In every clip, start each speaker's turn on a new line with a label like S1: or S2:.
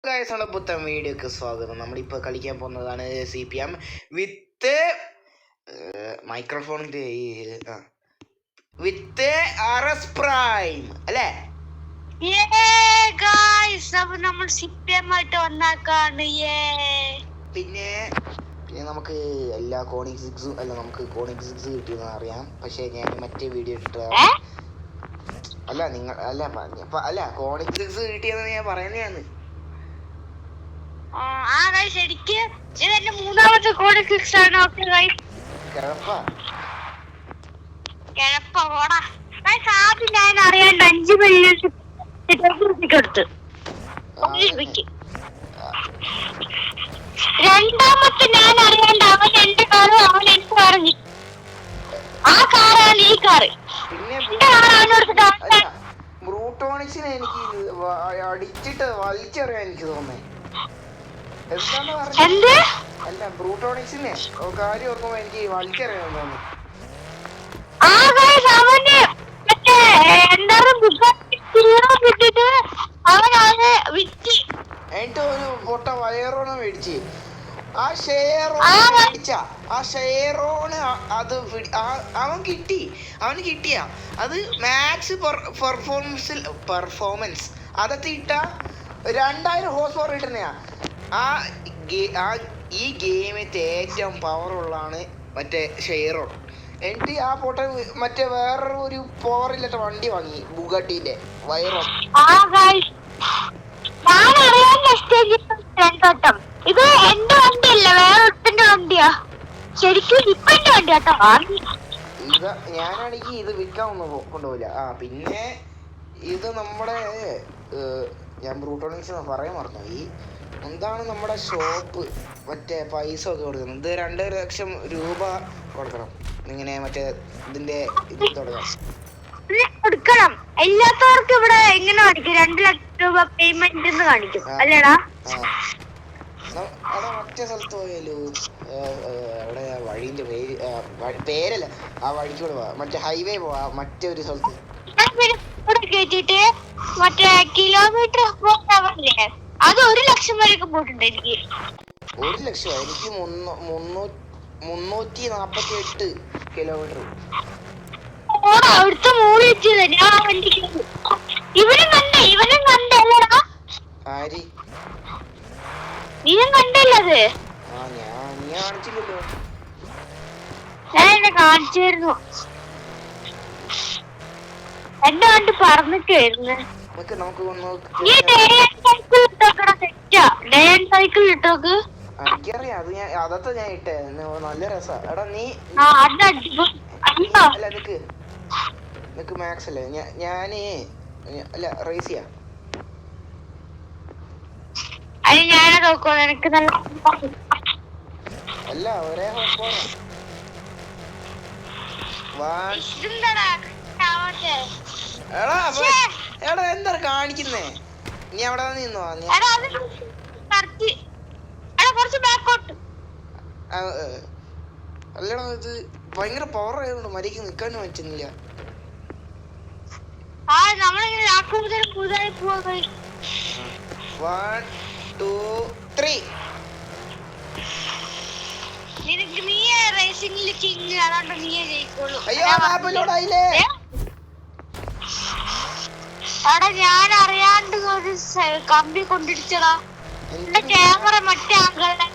S1: Guys പുത്തൻ വീഡിയോക്ക് സ്വാഗതം. നമ്മളിപ്പോൾ കളിക്കാൻ പോകുന്നതാണ് CPM വിത്ത് മൈക്രോഫോണിൻ്റെ വിത്ത് RS പ്രൈം അല്ലേ?
S2: നമ്മൾ CPM ആയിട്ട് വന്നാക്കാണ്.
S1: പിന്നെ നമുക്ക് എല്ലാ കോണിക് സിക്സും അല്ല, നമുക്ക് കോണിക് സിക്സ് കിട്ടിയെന്ന് അറിയാം. പക്ഷേ ഞാൻ മറ്റേ വീഡിയോ ഇട്ട അല്ല നിങ്ങൾ അല്ല കോണിക് സിക്സ് കിട്ടിയെന്ന് ഞാൻ പറയുന്നതാണ്.
S2: ശരിക്ക് ഇതെന്റെ മൂന്നാമത്തെ കോണിക് സിക്സ് ആണ്. ആദ്യം ഞാൻ അറിയാണ്ട് 5 മില്യൺ എടുത്ത്. രണ്ടാമത്തെ ഞാൻ അറിയാണ്ട് അവൻ എന്റെ കാറ്, അവൻ എനിക്ക് പറഞ്ഞു ആ കാറാണ് ഈ കാറ്.
S1: ബ്രൂട്ടോണിക്സിനെ എനിക്ക് അടിച്ചിട്ട് വലിച്ചെറിയാൻ എനിക്ക് തോന്നുന്നേ. എന്താന്ന് പറഞ്ഞ അല്ല, ബ്രൂട്ടോണിക്സിനെ കാര്യം ഓർക്കുമ്പോ എനിക്ക് വലിച്ചെറിയാൻ തോന്നുന്നു. എന്നിട്ട് ഒരു പൊട്ട വയറോണ് മേടിച്ച് ആ ഷെയറോണ് അത് അവന് കിട്ടിയ അത് മാക്സ് പെർഫോമൻസ് അതൊക്കെ ഇട്ട 2000 ഹോഴ്സ് പവർ കിട്ടുന്നയാ. ഈ ഗെയിമിത്തെ ഏറ്റവും പവറുള്ളതാണ് മറ്റേ ഷെയറോൺ. എന്നിട്ട് ആ പൊട്ട മറ്റേ വേറൊരു പവറില്ലാത്ത വണ്ടി വാങ്ങി, ബുഗാട്ടിന്റെ വയറോൺ.
S2: ഇത് എന്റെ വണ്ടിയല്ല, വേറെ വണ്ടിയാ. ശരിക്കും ഇപ്പൊ എന്റെ വണ്ടി കേട്ടോ.
S1: ഞാനാണെങ്കിൽ ഇത് വിൽക്കാൻ ഒന്നും കൊണ്ടുപോയില്ല. പിന്നെ ഇത് നമ്മുടെ ഞാൻ ബ്രൂട്ടോണിക്സ് പറയാൻ മറന്നുപോയി. എന്താണ് നമ്മുടെ ഷോപ്പ് മറ്റേ പൈസ ഒക്കെ കൊടുക്കണം. ഇത് 2 ലക്ഷം രൂപ കൊടുക്കണം. ഇങ്ങനെ മറ്റേ ഇതിന്റെ ഇത്
S2: കൊടുക്കണം. എല്ലാത്തവർക്കും ഇവിടെ എങ്ങനെ കാണിക്കും? 2 ലക്ഷം രൂപ പേയ്മെന്റ് കാണിക്കും അല്ലേടാ?
S1: അവിടെ മറ്റേ സ്ഥലത്ത് പോയാലോ? അവിടെ വഴിന്റെ പേരല്ല, ആ വഴിക്ക് കൂടെ പോവാ, മറ്റേ ഹൈവേ പോവാ, മറ്റേ ഒരു സ്ഥലത്ത്
S2: കേട്ടിട്ട് മറ്റേ കിലോമീറ്റർ അത് 1 ലക്ഷം വരെയൊക്കെ പോയിട്ടുണ്ട്. എനിക്ക്
S1: 1 ലക്ഷം, എനിക്ക് 348 കിലോമീറ്റർ.
S2: അവിടുത്തെ മോളിൽ ഇവനും കണ്ടല്ലടാ?
S1: ആര്?
S2: നീയും കണ്ടല്ലത്?
S1: നീ കാണിച്ചില്ലല്ലോ.
S2: ഞാൻ എന്നെ കാണിച്ചായിരുന്നു. എന്നെ കണ്ട് പറഞ്ഞിട്ടായിരുന്നു.
S1: എനിക്കറിയാം, അത് അതൊക്കെ ഞാൻ ഇട്ടേ. നല്ല രസാ. എടാ നീ അല്ല നിക്ക് മാക്സ് അല്ലേ? ഞാന് അല്ല റേസ് ചെയ്യാം. അല്ല ഒരേ എടാ എന്താ കാണിക്കുന്നേ? നീ അവിടെ നിന്നോ? അല്ലടാ, ഇത് ഭയങ്കര പവർ ആയതുകൊണ്ട് മരിക്ക് നിക്കാനും പറ്റുന്നില്ല.
S2: 1 2 3 ഞാൻ അറിയാണ്ട് ഒരു കമ്പി കൊണ്ടിടിച്ചടാ. ക്യാമറ മറ്റേ ആംഗിളില്,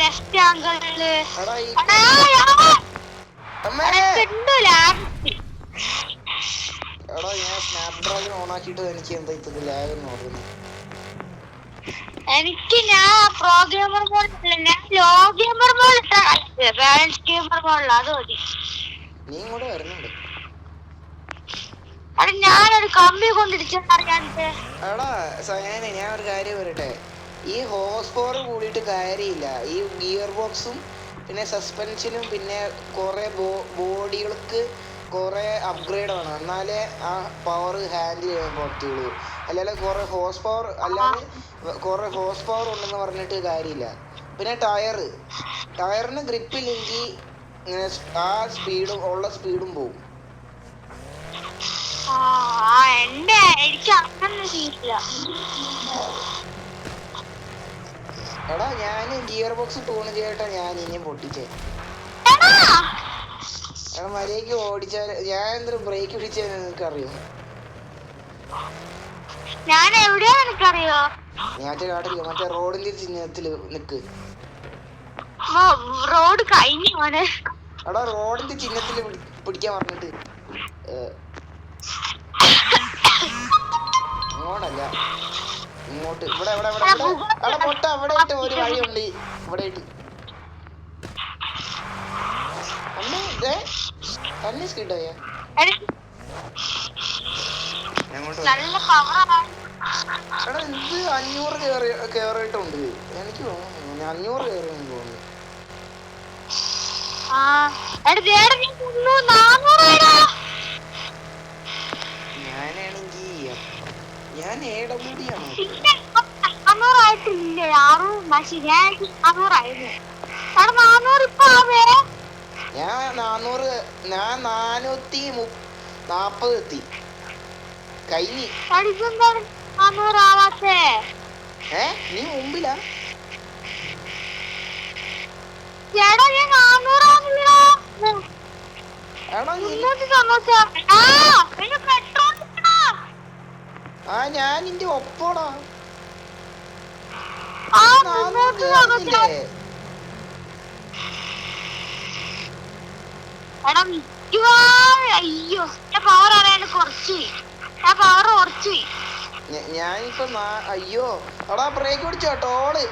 S2: ലെഫ്റ്റ് ആംഗിളില് എനിക്ക് ഞാൻ പ്രോഗ്രാമർ മോഡല്ല, ഞാൻ ലോ ഗെയിമർ മോഡ് ഇട്ടാ ബാലൻസ് ഗെയിമർ മോഡല്ല. അത് മതി.
S1: നീ ഇങ്ങോട്ട് വരുന്നുണ്ട്.
S2: ഞാനൊരു കമ്പി കൊണ്ടിരിച്ചറിയാണ്ട്.
S1: എടാ സയാനെ, ഞാൻ ഒരു കാര്യം പറയട്ടെ. ഈ ഹോഴ്സ് പവർ കൂടിയിട്ട് കാര്യമില്ല. ഈ ഗിയർ ബോക്സും പിന്നെ സസ്പെൻഷനും പിന്നെ കുറെ ബോഡികൾക്ക് കുറെ അപ്ഗ്രേഡ് വേണം, എന്നാലേ ആ പവർ ഹാൻഡിൽ ചെയ്യാൻ പറ്റുള്ളൂ. അല്ലാതെ കുറെ ഹോഴ്സ് പവർ ഉണ്ടെന്ന് പറഞ്ഞിട്ട് കാര്യമില്ല. പിന്നെ ടയറിന് ഗ്രിപ്പില്ലെങ്കിൽ ആ സ്പീഡും പോകും.
S2: എനിക്ക് അങ്ങനെ
S1: എടാ ഞാൻ ഗിയർ ബോക്സ് ടൂൺ ചെയ്തിട്ടാ ഞാൻ ഇനിയും പൊട്ടിച്ചേ.
S2: എടാ
S1: എടാ മര്യാദക്ക് ഓടിച്ചാൽ ഞാൻ എന്തൊരു ബ്രേക്ക് പിടിച്ചാൽ നിനക്ക് അറിയോ?
S2: ഞാൻ എവിടെയാ നിനക്കറിയോ?
S1: ഞാൻ കാട്ടില്ല, മറ്റേ റോഡിന്റെ ചിഹ്നത്തില് നിക്ക്.
S2: റോഡ് കഴിഞ്ഞു മോനെ.
S1: എടാ റോഡിന്റെ ചിഹ്നത്തില് പിടിക്കാൻ പറഞ്ഞിട്ട് അങ്ങോട്ടല്ല ഇങ്ങോട്ട്. ഇവിടെ ഇവിടെ ഇവിടെ അവിടെ പൊട്ട അവിടെ ആയിട്ട് ഒരു വഴിയുണ്ട്. ഇവിടെ ആയിട്ട് തന്നെ സ്കിഡ് ആയ
S2: നല്ല പവറാണ്.
S1: എടാ ഇത് 500 കേറിയിട്ടുണ്ട്. എനിക്ക് തോന്നുന്നു 500 കയറിയെന്ന് തോന്നുന്നു. ഞാനാണെങ്കി ഞാൻ AWD ആണ്.
S2: 400
S1: ഞാൻ 440 എത്തി കഴിഞ്ഞ്. നീ മുമ്പിലാ? ആ ഞാൻ നിന്റെ ഒപ്പോടാ.
S2: അയ്യോ പവർ അറിയാൻ കുറച്ച് പവർ കുറച്ച്.
S1: ഞാനിപ്പോ അയ്യോ എടാ ബ്രേക്ക് പിടിച്ചോ ടോള്.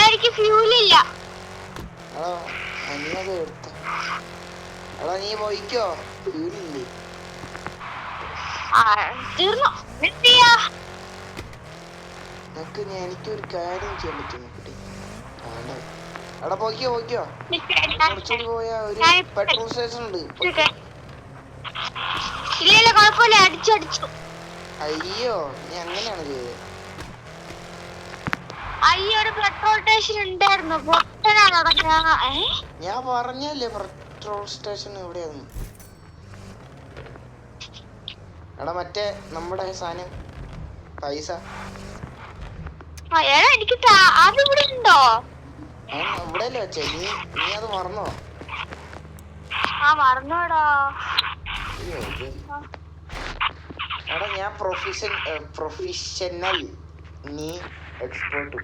S2: എനിക്ക് ഫ്യൂലില്ല.
S1: എടാ അന്നത് എടുത്ത എടാ നീ പോയിക്കോ, ഫ്യൂലില്ലേ?
S2: തീർന്നു.
S1: എനിക്കൊരു കാര്യം ചെയ്യാൻ പറ്റും കുട്ടി. എടാ പോയിക്കോ പോയിക്കോ. കുറച്ചുകൂടി പോയാ ഒരു പെട്രോൾ സ്റ്റേഷൻ ഉണ്ട്.
S2: ഇല്ല കുഴപ്പമില്ല, അടിച്ചു.
S1: അയ്യോ നീ അങ്ങനെയാണ് ചെയ്തത്.
S2: അയ്യോ ഒരു പെട്രോൾ സ്റ്റേഷൻ ഉണ്ടായിരുന്നു.
S1: ഞാൻ പറഞ്ഞല്ലേ പെട്രോൾ സ്റ്റേഷൻ എവിടെയായിരുന്നു. എടാ മറ്റേ നമ്മുടെ സാധനം പൈസ
S2: എനിക്ക് അതിവിടെ ഉണ്ടോ?
S1: ഇവിടെ അല്ലേ വെച്ചേ? നീ അത് മറന്നോ?
S2: മറന്നോടാ.
S1: എടാ ഞാൻ പ്രൊഫഷണൽ, നീ എക്സ്പേർട്ട്.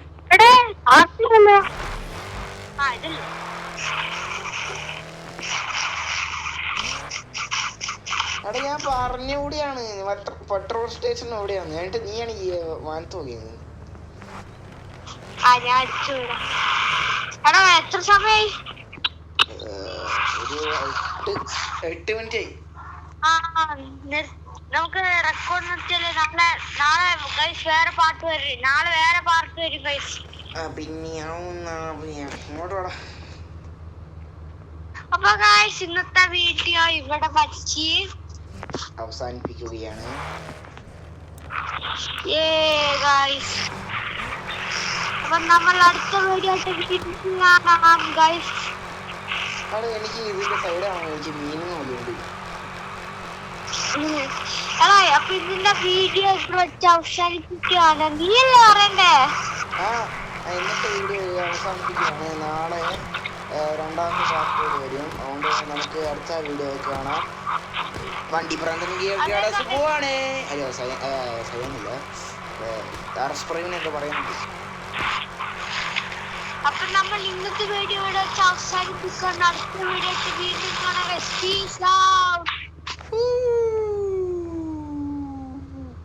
S1: എടാ ഞാൻ പറഞ്ഞുകൂടിയാണ് പെട്രോൾ സ്റ്റേഷൻ എവിടെയാണ്. എന്നിട്ട് നീയാണ് ഈ വാനത്ത് നോക്കിയത്.
S2: എത്ര സമയായി?
S1: ഒരു 8 മിനിറ്റ് ആയി.
S2: നമുക്ക് റെക്കോർഡ് നിർത്തിയല്ലേ. നാളെ ഗൈസ് വേറെ പാർട്ട് വരും. നാളെ വേറെ പാർട്ട് വരും ഗൈസ്.
S1: പിന്നെ
S2: അപ്പൊ ഗൈസ് ഇന്നത്തെ വീഡിയോ ഇവിടെ വച്ച്
S1: അവസാനിപ്പിക്കുകയാണ്.
S2: അപ്പൊ നമ്മൾ അടുത്ത വീഡിയോ കാണാം ഗൈസ്.
S1: എനിക്ക് ഇതിന്റെ സൈഡാണ് എനിക്ക് മീനിങ് മതിയുണ്ട്.
S2: അപ്പൊ ഇതിന്റെ വീഡിയോ ഇവിടെ വെച്ച് അവസാനിപ്പിക്കുകയാണ്. നീയല്ലേ പറയണ്ടേ?
S1: ഇന്നത്തെ വീഡിയോ അവസാനിപ്പിക്കുകയാണ്. നാളെ രണ്ടാമത്തെ പാർട്ട് വരും. അതുകൊണ്ട് നമുക്ക് അടുത്ത വീഡിയോ കാണാം. വണ്ടി പ്രാന്തൻ പോവാണേ. അയ്യോ സയ്യാനില്ല, സ്പ്രൈവിനൊക്കെ പറയുന്നുണ്ട്.
S2: അപ്പൊ നമ്മൾ ഇന്നത്തെ വീഡിയോ ഇവിടെ വെച്ച് അവസാനിപ്പിക്കുകയാണ്. അടുത്ത വീഡിയോ വീണ്ടും കാണാം.